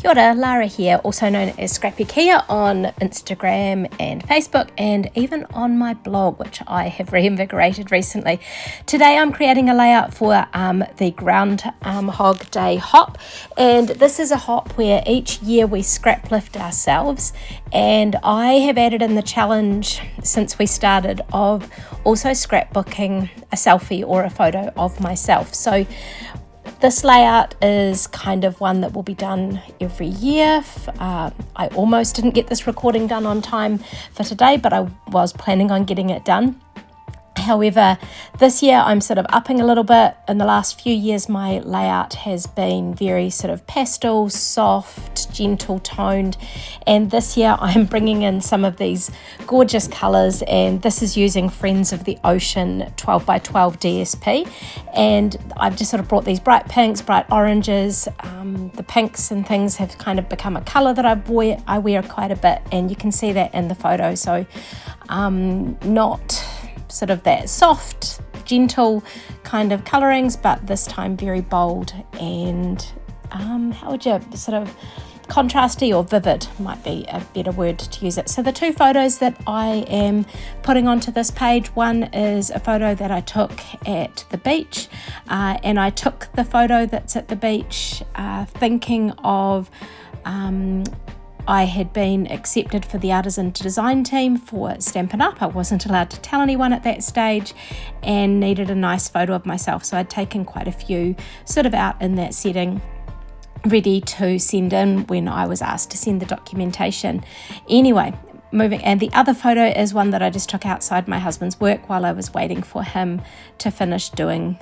Kia ora, Lara here, also known as Scrappykea on Instagram and Facebook, and even on my blog, which I have reinvigorated recently. Today I'm creating a layout for the Groundhog Day Hop, and this is a hop where each year we scraplift ourselves, and I have added in the challenge since we started of also scrapbooking a selfie or a photo of myself. So this layout is kind of one that will be done every year. I almost didn't get this recording done on time for today, but I was planning on getting it done. However, this year I'm sort of upping a little bit. In the last few years, my layout has been very sort of pastel, soft, gentle toned. And this year I'm bringing in some of these gorgeous colors, and this is using Friends of the Ocean 12x12 DSP. And I've just sort of brought these bright pinks, bright oranges. The pinks and things have kind of become a color that I wear quite a bit, and you can see that in the photo. So not sort of that soft, gentle kind of colorings, but this time very bold and how would you sort of contrasty or vivid might be a better word to use it. So the two photos that I am putting onto this page, one is a photo that I took at the beach, and I took the photo that's at the beach thinking of I had been accepted for the Artisan Design team for Stampin' Up. I wasn't allowed to tell anyone at that stage and needed a nice photo of myself. So I'd taken quite a few sort of out in that setting, ready to send in when I was asked to send the documentation. Anyway, moving, and the other photo is one that I just took outside my husband's work while I was waiting for him to finish doing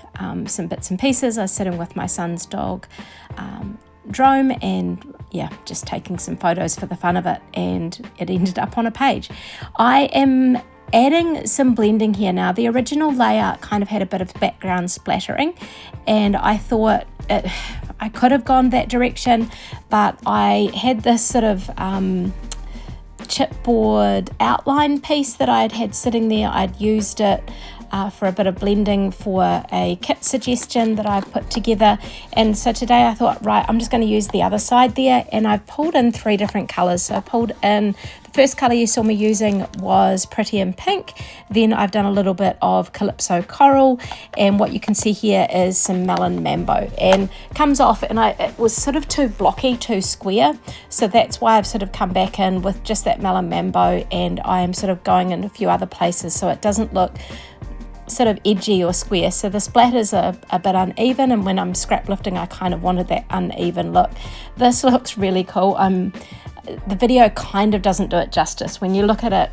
some bits and pieces. I was sitting with my son's dog, Drome, and just taking some photos for the fun of it, and it ended up on a page. I am adding some blending here now. The original layout kind of had a bit of background splattering, and I thought I could have gone that direction, but I had this sort of chipboard outline piece that I'd had sitting there. I'd used it for a bit of blending for a kit suggestion that I put together, and so today I thought, right, I'm just going to use the other side there, and I've pulled in 3 different colors. So I pulled in, the first color you saw me using was Pretty in Pink, then I've done a little bit of Calypso Coral, and what you can see here is some Melon Mambo, and comes off, and it was sort of too blocky, too square, so that's why I've sort of come back in with just that Melon Mambo, and I am sort of going in a few other places so it doesn't look sort of edgy or square. So the splatters are a bit uneven, and when I'm scrap lifting I kind of wanted that uneven look. This looks really cool. The video kind of doesn't do it justice. When you look at it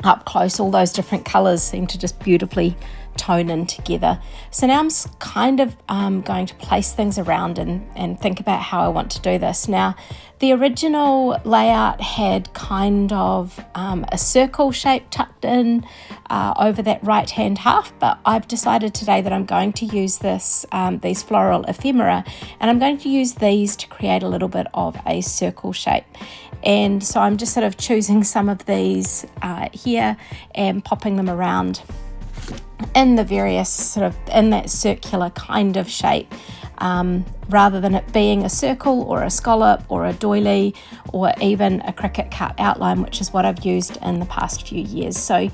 up close, all those different colors seem to just beautifully tone in together. So now I'm kind of going to place things around and think about how I want to do this. Now, the original layout had kind of a circle shape tucked in over that right hand half, but I've decided today that I'm going to use these floral ephemera, and I'm going to use these to create a little bit of a circle shape. And so I'm just sort of choosing some of these here and popping them around in the various sort of in that circular kind of shape, rather than it being a circle or a scallop or a doily or even a cricket cut outline, which is what I've used in the past few years. So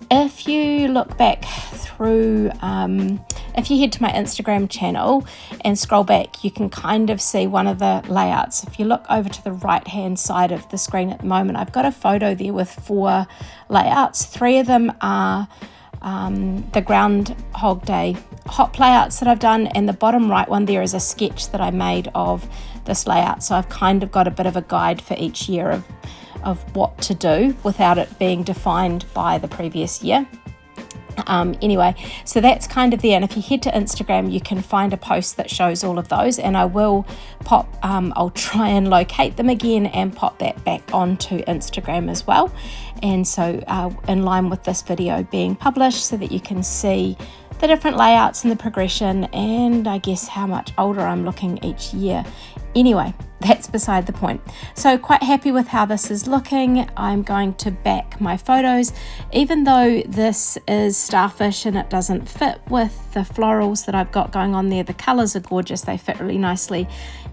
if you look back through, if you head to my Instagram channel and scroll back, you can kind of see one of the layouts. If you look over to the right hand side of the screen at the moment, I've got a photo there with 4 layouts. 3 of them are the Groundhog Day Hop layouts that I've done, and the bottom right one there is a sketch that I made of this layout. So I've kind of got a bit of a guide for each year of what to do without it being defined by the previous year. Anyway, so that's kind of there, and if you head to Instagram you can find a post that shows all of those, and I will pop I'll try and locate them again and pop that back onto Instagram as well, and so in line with this video being published, so that you can see the different layouts and the progression, and I guess how much older I'm looking each year. Anyway, that's beside the point. So quite happy with how this is looking. I'm going to back my photos, even though this is starfish and it doesn't fit with the florals that I've got going on there. The colors are gorgeous, they fit really nicely.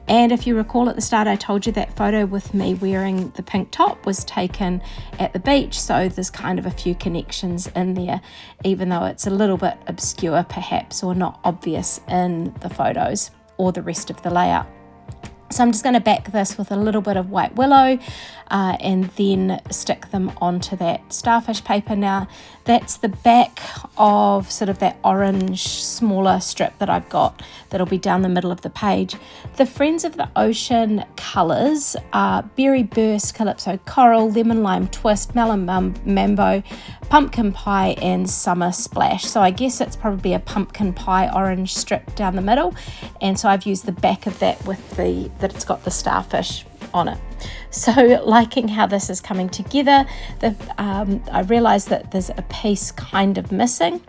And if you recall at the start, I told you that photo with me wearing the pink top was taken at the beach, so there's kind of a few connections in there, even though it's a little bit obscure perhaps, or not obvious in the photos or the rest of the layout. So I'm just going to back this with a little bit of white willow and then stick them onto that starfish paper. Now that's the back of sort of that orange smaller strip that I've got that'll be down the middle of the page. The Friends of the Ocean colours are Berry Burst, Calypso Coral, Lemon Lime Twist, Melon Mambo, Pumpkin Pie and Summer Splash. So I guess it's probably a pumpkin pie orange strip down the middle, and so I've used the back of that with that it's got the starfish on it. So liking how this is coming together, I realized that there's a piece kind of missing,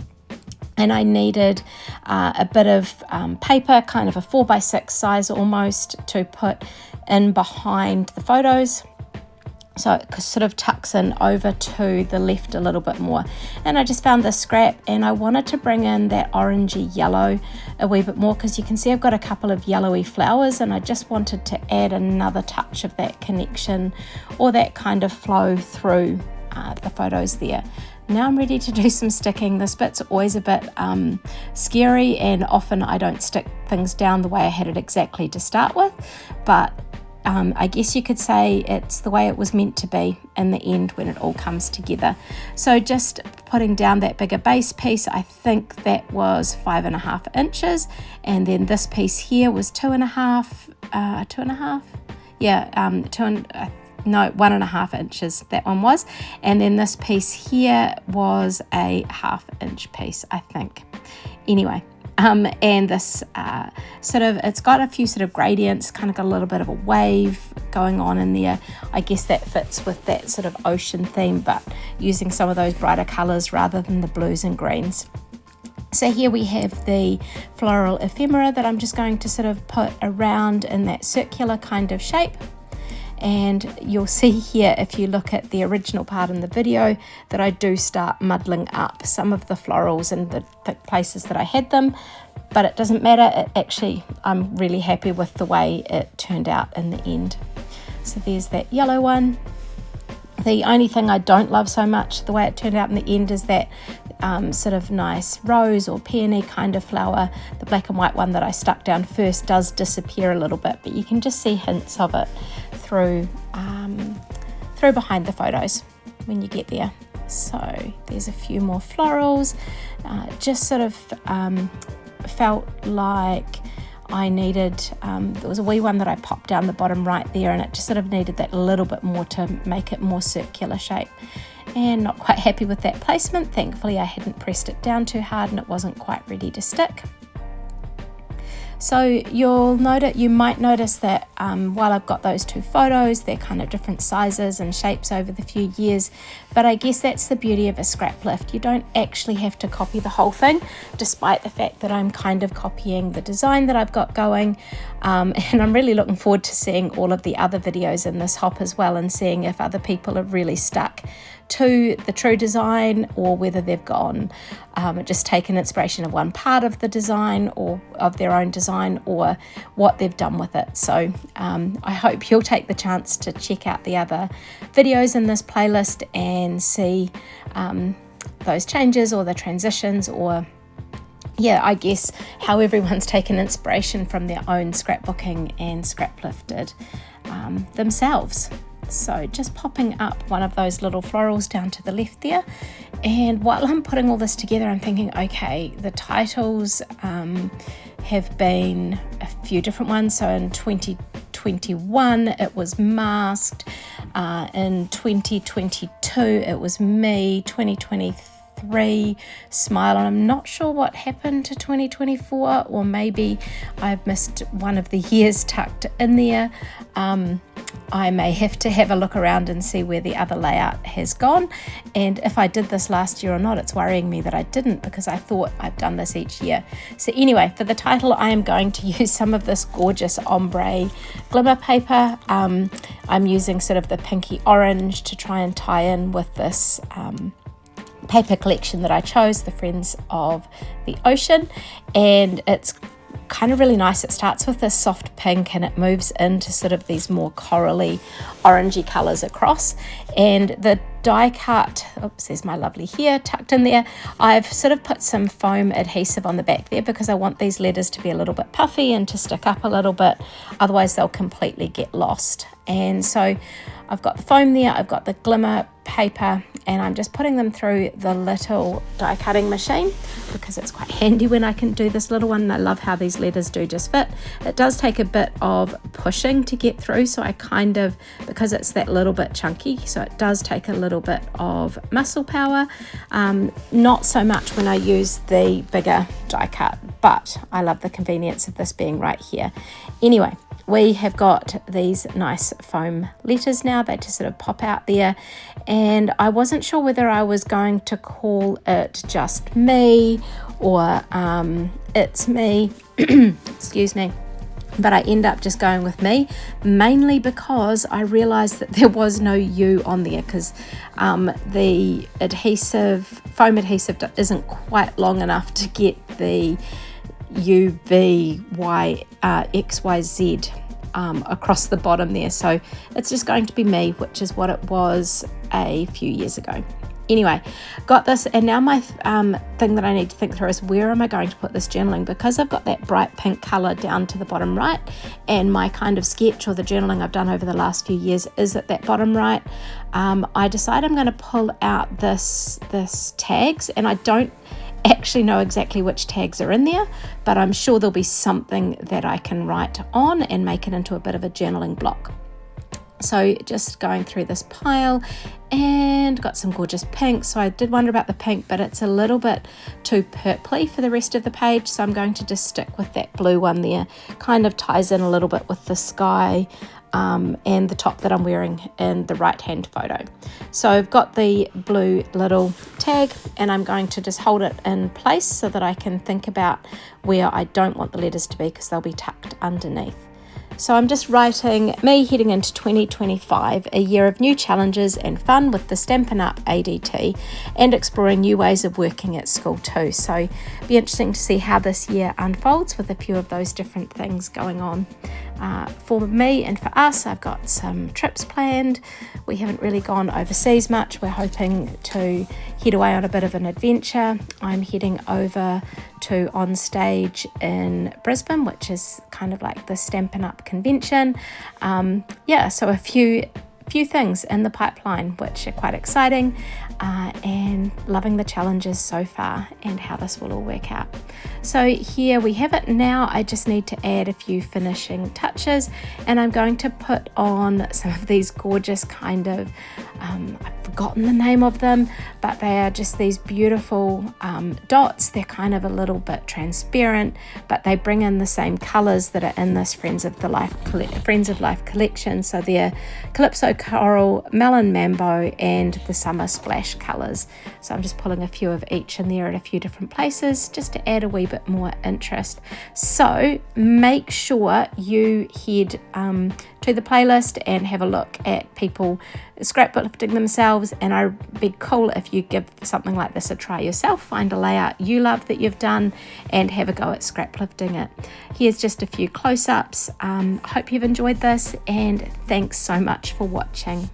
and I needed a bit of paper, kind of a 4x6 size almost, to put in behind the photos, so it sort of tucks in over to the left a little bit more. And I just found this scrap, and I wanted to bring in that orangey yellow a wee bit more, because you can see I've got a couple of yellowy flowers, and I just wanted to add another touch of that connection or that kind of flow through the photos there. Now I'm ready to do some sticking. This bit's always a bit scary, and often I don't stick things down the way I had it exactly to start with, but I guess you could say it's the way it was meant to be in the end when it all comes together. So just putting down that bigger base piece, I think that was 5.5 inches, and then this piece here was 1.5 inches, that one was, and then this piece here was a 1/2 inch piece, I think. Anyway, and this it's got a few sort of gradients, kind of got a little bit of a wave going on in there. I guess that fits with that sort of ocean theme, but using some of those brighter colours rather than the blues and greens. So here we have the floral ephemera that I'm just going to sort of put around in that circular kind of shape. And you'll see here, if you look at the original part in the video, that I do start muddling up some of the florals in the places that I had them, but it doesn't matter. I'm really happy with the way it turned out in the end. So there's that yellow one. The only thing I don't love so much the way it turned out in the end is that sort of nice rose or peony kind of flower. The black and white one that I stuck down first does disappear a little bit, but you can just see hints of it through behind the photos when you get there. So there's a few more florals. Just sort of felt like I needed, there was a wee one that I popped down the bottom right there, and it just sort of needed that little bit more to make it more circular shape, and not quite happy with that placement. Thankfully I hadn't pressed it down too hard and it wasn't quite ready to stick. So you might notice that while I've got those two photos, they're kind of different sizes and shapes over the few years, but I guess that's the beauty of a scrap lift. You don't actually have to copy the whole thing, despite the fact that I'm kind of copying the design that I've got going, and I'm really looking forward to seeing all of the other videos in this hop as well, and seeing if other people have really stuck to the true design, or whether they've gone just taken inspiration of one part of the design or of their own design, or what they've done with it. So I hope you'll take the chance to check out the other videos in this playlist and see those changes or the transitions, or I guess how everyone's taken inspiration from their own scrapbooking and scraplifted themselves. So just popping up one of those little florals down to the left there, and while I'm putting all this together, I'm thinking, okay, the titles have been a few different ones. So in 2021 it was Masked, in 2022 it was Me, 2023 Smile, and I'm not sure what happened to 2024, or maybe I've missed one of the years tucked in there. I may have to have a look around and see where the other layout has gone, and if I did this last year or not. It's worrying me that I didn't, because I thought I've done this each year. So anyway, for the title I am going to use some of this gorgeous ombre glimmer paper. I'm using sort of the pinky orange to try and tie in with this paper collection that I chose, the Friends of the Ocean, and it's kind of really nice. It starts with this soft pink and it moves into sort of these more corally orangey colours across. And the die cut, oops, there's my lovely hair tucked in there. I've sort of put some foam adhesive on the back there because I want these letters to be a little bit puffy and to stick up a little bit, otherwise they'll completely get lost. And so I've got the foam there, I've got the Glimmer paper, and I'm just putting them through the little die cutting machine because it's quite handy when I can do this little one, and I love how these letters do just fit. It does take a bit of pushing to get through, so I kind of, because it's that little bit chunky, so it does take a little bit of muscle power, not so much when I use the bigger die cut, but I love the convenience of this being right here. Anyway, we have got these nice foam letters now. They just sort of pop out there, and I wasn't sure whether I was going to call it just me or it's me excuse me, but I end up just going with me, mainly because I realized that there was no U on there because the foam adhesive isn't quite long enough to get the U, V, Y, X, Y, Z across the bottom there. So it's just going to be me, which is what it was a few years ago. Anyway, got this, and now my thing that I need to think through is where am I going to put this journaling, because I've got that bright pink colour down to the bottom right, and my kind of sketch or the journaling I've done over the last few years is at that bottom right. I decide I'm going to pull out this tags, and I don't actually know exactly which tags are in there, but I'm sure there'll be something that I can write on and make it into a bit of a journaling block. So just going through this pile, and got some gorgeous pink. So I did wonder about the pink, but it's a little bit too purpley for the rest of the page, so I'm going to just stick with that blue one there. Kind of ties in a little bit with the sky and the top that I'm wearing in the right hand photo. So I've got the blue little tag, and I'm going to just hold it in place so that I can think about where I don't want the letters to be, because they'll be tucked underneath. So I'm just writing me heading into 2025, a year of new challenges and fun with the Stampin' Up! ADT, and exploring new ways of working at school too. So it'll be interesting to see how this year unfolds with a few of those different things going on. For me and for us, I've got some trips planned. We haven't really gone overseas much. We're hoping to head away on a bit of an adventure. I'm heading over to On Stage in Brisbane, which is kind of like the Stampin' Up! Convention. So a few things in the pipeline which are quite exciting, and loving the challenges so far and how this will all work out. So here we have it. Now I just need to add a few finishing touches, and I'm going to put on some of these gorgeous kind of I've forgotten the name of them, but they are just these beautiful dots. They're kind of a little bit transparent, but they bring in the same colors that are in this Friends of Life collection. So they're Calypso Coral, Melon, Mambo, and the Summer Splash colors. So I'm just pulling a few of each in there at a few different places just to add a wee bit more interest. So make sure you head to the playlist and have a look at people scraplifting themselves, and I'd be cool if you give something like this a try yourself. Find a layout you love that you've done and have a go at scraplifting it. Here's just a few close-ups. Hope you've enjoyed this, and thanks so much for watching.